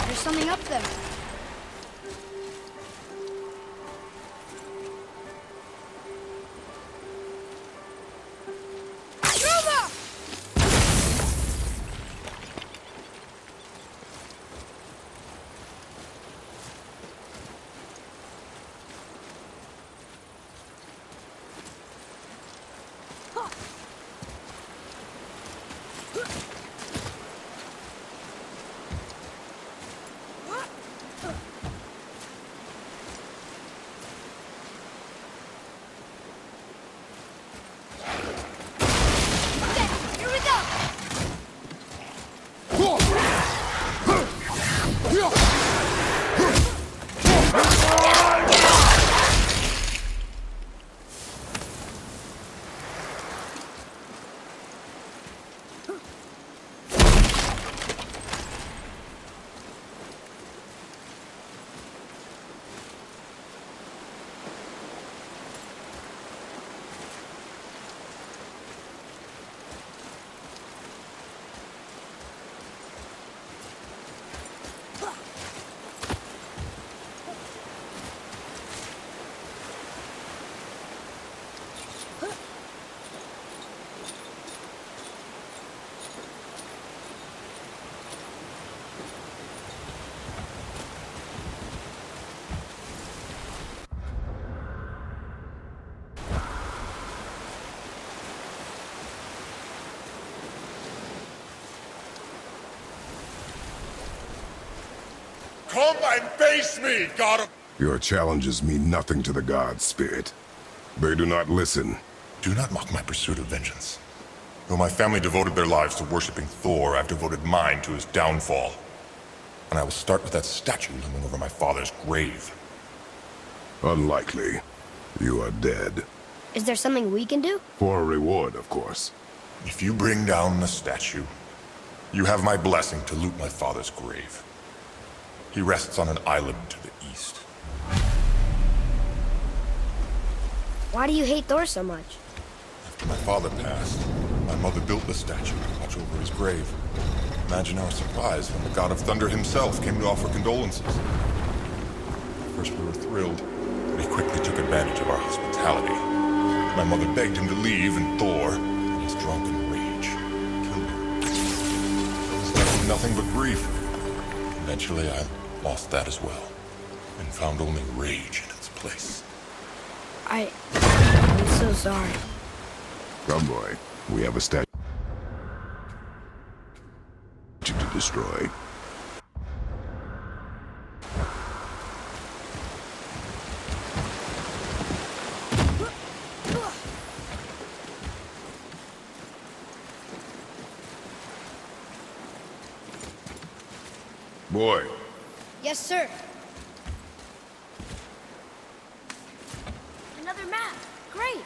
There's something up there. Come and face me, God of... Your challenges mean nothing to the gods, Spirit. They do not listen. Do not mock my pursuit of vengeance. Though my family devoted their lives to worshipping Thor, I've devoted mine to his downfall. And I will start with that statue looming over my father's grave. Unlikely. You are dead. Is there something we can do? For a reward, of course. If you bring down the statue, you have my blessing to loot my father's grave. He rests on an island to the east. Why do you hate Thor so much? After my father passed, my mother built the statue to watch over his grave. Imagine our surprise when the God of Thunder himself came to offer condolences. At first we were thrilled, but he quickly took advantage of our hospitality. My mother begged him to leave, and Thor, in his drunken rage, killed him. I was left with nothing but grief. Eventually I lost that as well, and found only rage in its place. I'm so sorry. Come, boy. We have a statue to destroy. Boy. Yes, sir. Another map. Great.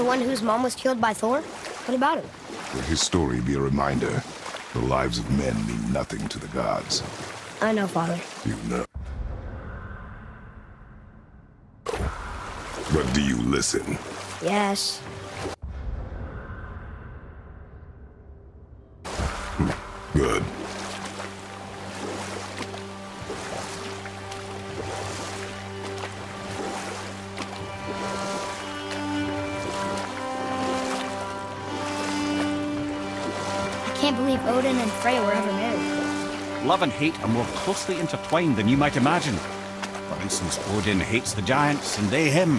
The one whose mom was killed by Thor? What about him? Let his story be a reminder. The lives of men mean nothing to the gods. I know, Father. You know. But do you listen? Yes. Good. I can't believe Odin and Freya were ever married. Love and hate are more closely intertwined than you might imagine. For instance, Odin hates the giants and they him.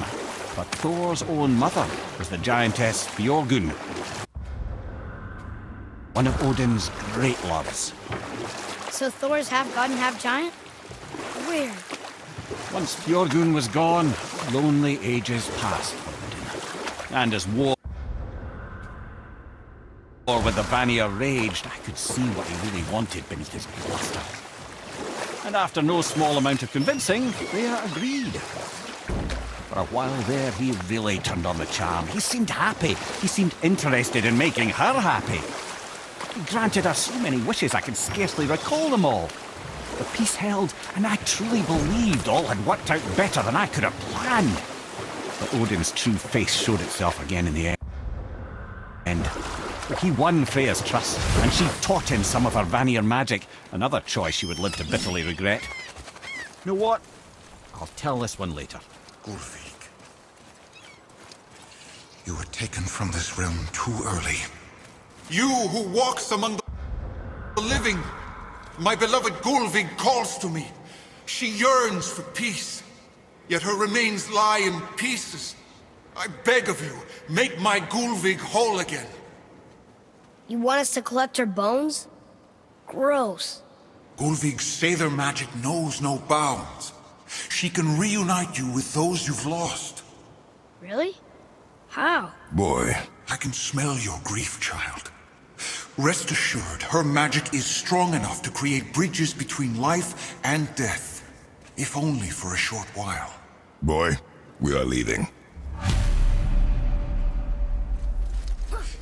But Thor's own mother was the giantess Björgun, one of Odin's great loves. So Thor's half god and half giant? Weird. Once Björgun was gone, lonely ages passed for Odin. And as war with the Vanir raged, I could see what he really wanted beneath his bluster. And after no small amount of convincing, Freya agreed. For a while there, he really turned on the charm. He seemed happy. He seemed interested in making her happy. He granted her so many wishes I could scarcely recall them all. The peace held, and I truly believed all had worked out better than I could have planned. But Odin's true face showed itself again in the end. He won Freya's trust, and she taught him some of her Vanir magic, another choice she would live to bitterly regret. You know what? I'll tell this one later. Gullveig, you were taken from this realm too early. You who walks among the living, my beloved Gullveig calls to me. She yearns for peace, yet her remains lie in pieces. I beg of you, make my Gullveig whole again. You want us to collect her bones? Gross. Gullveig's Seidr magic knows no bounds. She can reunite you with those you've lost. Really? How? Boy, I can smell your grief, child. Rest assured, her magic is strong enough to create bridges between life and death, if only for a short while. boy, we are leaving.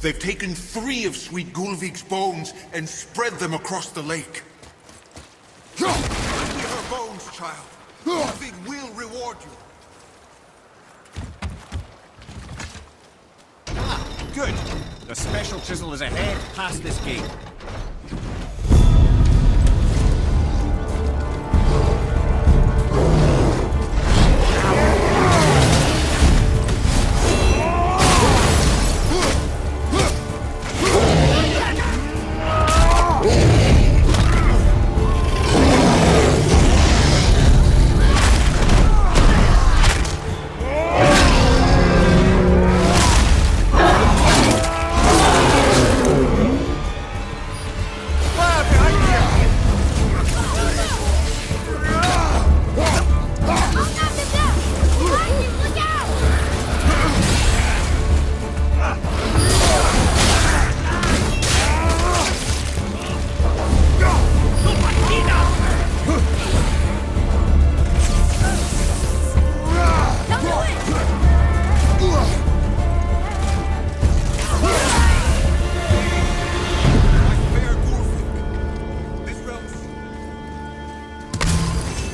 They've taken 3 of sweet Gullveig's bones and spread them across the lake. Bring me her bones, child. Gullveig will reward you. Good. The special chisel is ahead, past this gate.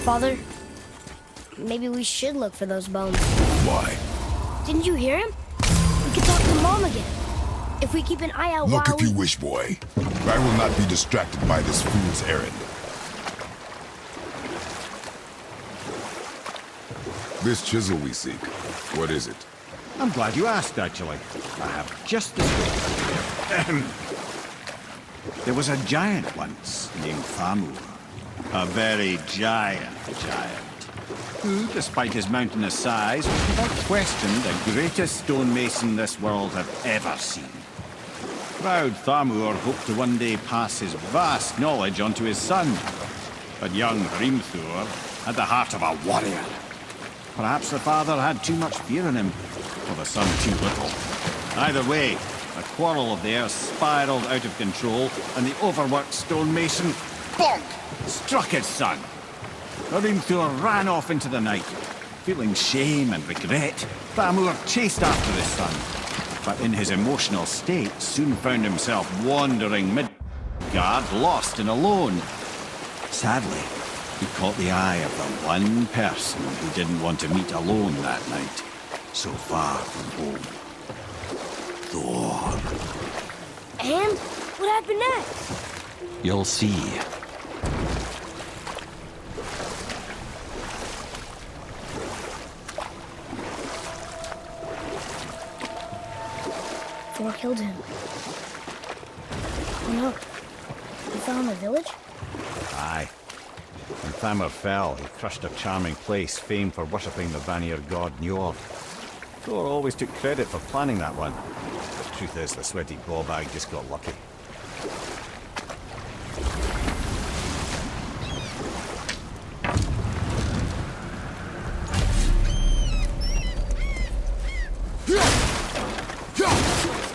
Father, maybe we should look for those bones. Why? Didn't you hear him? We could talk to Mom again. If we keep an eye out Look while if you wish, boy. I will not be distracted by this fool's errand. This chisel we seek, what is it? I'm glad you asked, actually. I have just the story. There was a giant once named Thamur. A very giant, who, despite his mountainous size, was without question the greatest stonemason this world had ever seen. Proud Thamur hoped to one day pass his vast knowledge onto his son. But young Hrimthur had the heart of a warrior. Perhaps the father had too much fear in him, or the son too little. Either way, a quarrel of theirs spiraled out of control, and the overworked stonemason, bonk, struck his son. Hrimthur ran off into the night. Feeling shame and regret, Thamur chased after his son. but in his emotional state soon found himself wandering Midgard, lost and alone. Sadly, he caught the eye of the one person who didn't want to meet alone that night, so far from home. Thor. And what happened next? You'll see. Thor killed him. Oh no. He fell in the village? Aye. When Thamur fell, he crushed a charming place famed for worshipping the Vanir god Njord. Thor always took credit for planning that one. The truth is, the sweaty ballbag just got lucky.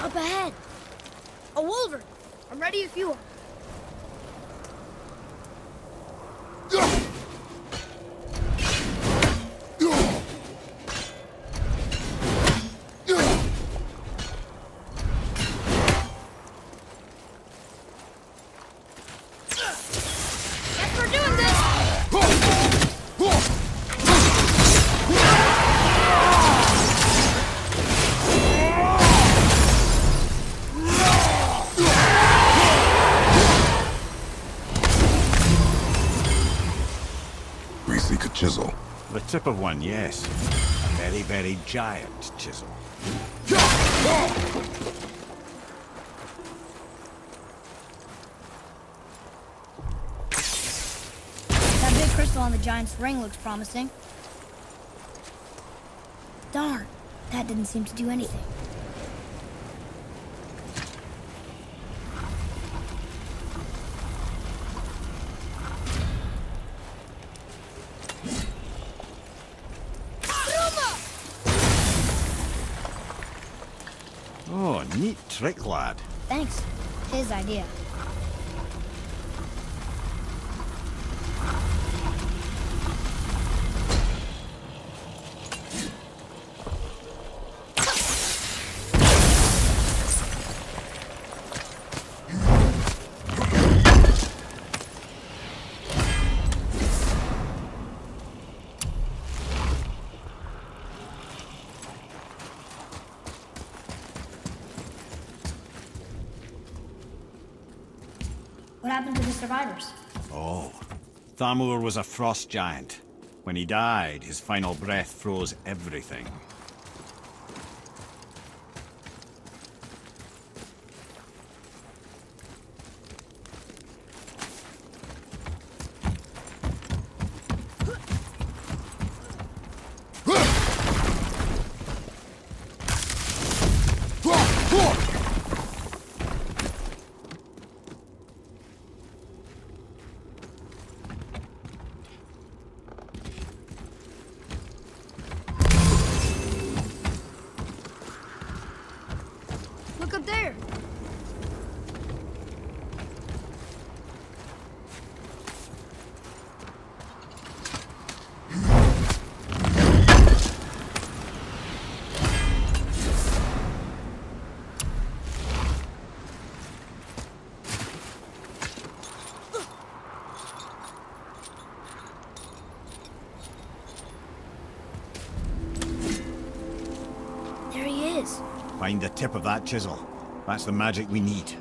Up ahead. A wolverine. I'm ready if you are. Guess we're doing this. We seek a chisel. The tip of one, yes. A very, very giant chisel. That big crystal on the giant's ring looks promising. Darn, that didn't seem to do anything. Oh, neat trick, lad. Thanks. His idea. What happened to the survivors? Oh, Thamur was a frost giant. When he died, his final breath froze everything. Look up there. There he is. Find the tip of that chisel. That's the magic we need.